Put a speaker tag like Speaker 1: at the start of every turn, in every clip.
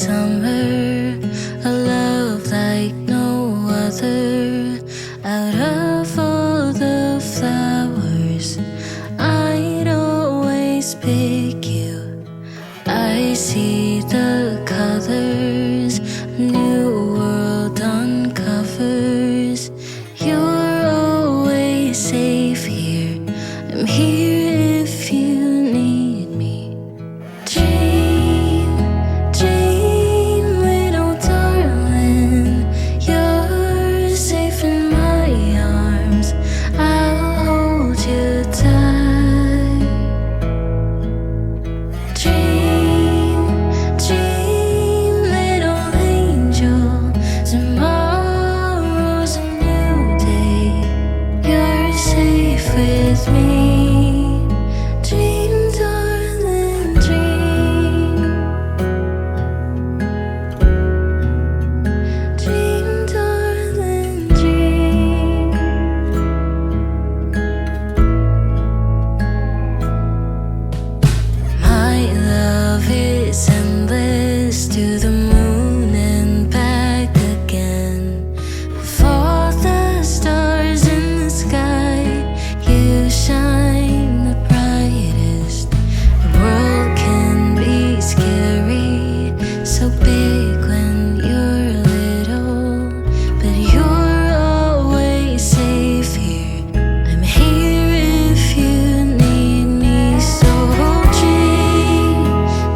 Speaker 1: summer, a love like no other. Out of all the flowers, I'd always pick you. I see the colors, new world uncovers. You're always safe here, I'm here if you need me. Dream, dream, little darling, you're safe in my arms, I'll hold you tight. Dream, dream, little angel, tomorrow's a new day, you're safe with me. Dream, darling, dream. Dream, darling, dream. My love is endless, to the moon and back again. Of all the stars in the sky, you shine the brightest. The world can be scary, so big when you're little, but you're always safe here, I'm here if you need me. So dream,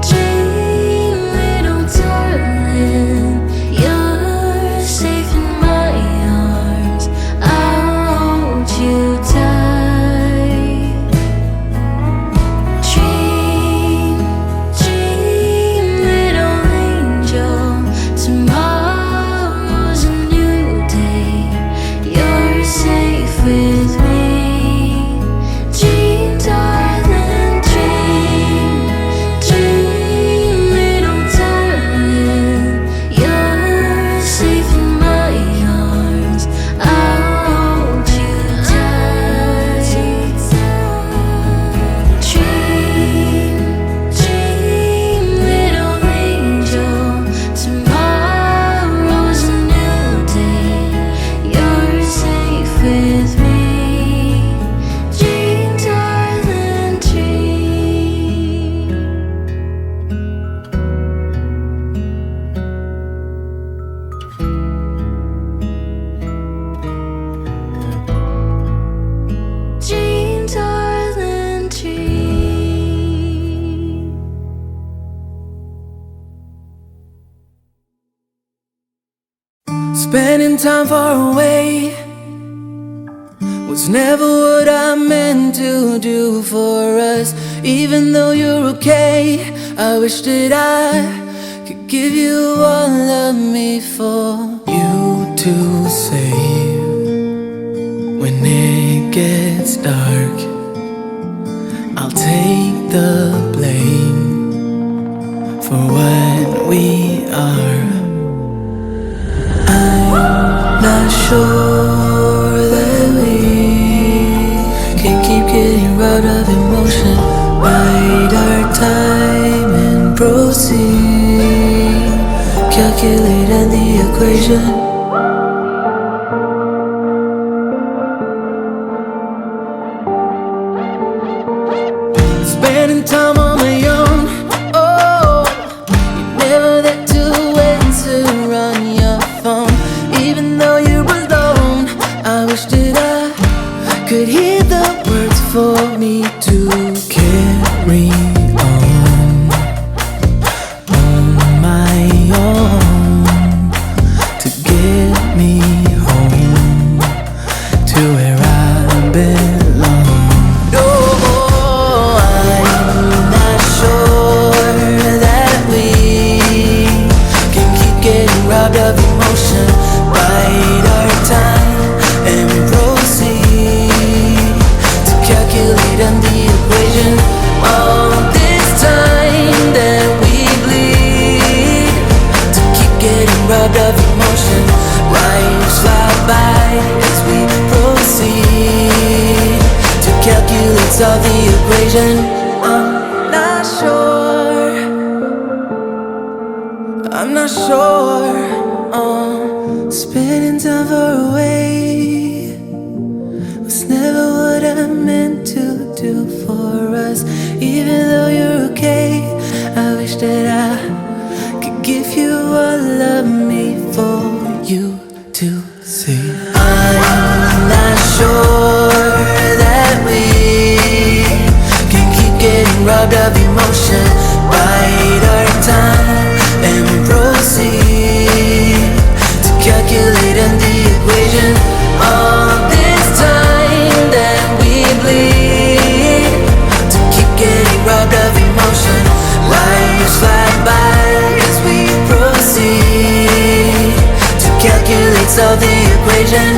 Speaker 1: dream, little darling, you're safe in my arms, I'll hold you tight. Dream, dream, little angel, tomorrow's a new day, you're safe with me. Dream, darling, dream, dream, little darling, you're safe in my arms, I'll hold you tight. Dream, dream, little angel, tomorrow's a new day, you're safe with me. Dream, darling, dream. Dream, darling, dream.
Speaker 2: Spending time far away was never what I meant to do for us. Even though you're okay, I wish that I could give you all of me for you to save. When it gets dark, I'll take the blame for what we are. I'm not sure that we can keep getting robbed of emotion. Bide our time and proceed. Calculate in the equation. Spending time on my own. Oh, you're never there to answer on your phone. Even though you're alone, I wish that I could hear the words for me to carry on my own, to get me home to where I belong. No, I'm not sure that we can keep getting robbed of emotion. Bide our time and proceed to calculate on the equation. All this time that we bleed to keep getting robbed of emotion. Lives fly by as we proceed to calculate, solve the equation. I'm not sure not sure. Spending time far away was never what I meant to do for us. Even though you're okay, I wish that I could give you all of me for you to see. I'm not sure that we can keep getting robbed of emotion. Bide our time and proceed to calculate in the equation all this time that we bleed to keep getting robbed of emotion. Lives fly by as we proceed to calculate, solve the equation.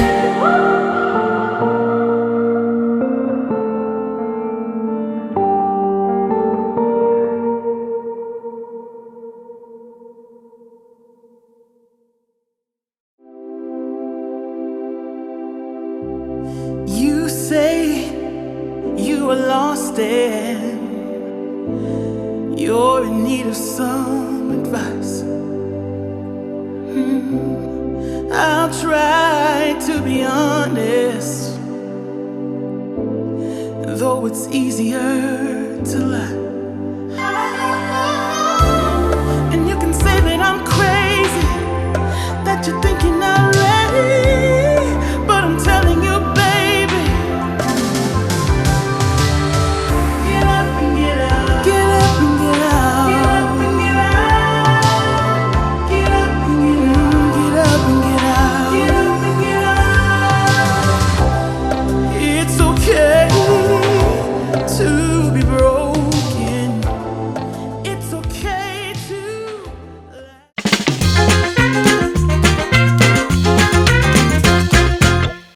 Speaker 3: You say you are lost and you're in need of some advice. I'll try to be honest, though it's easier to lie. And you can say that I'm crazy, that you're thinking I'm ready.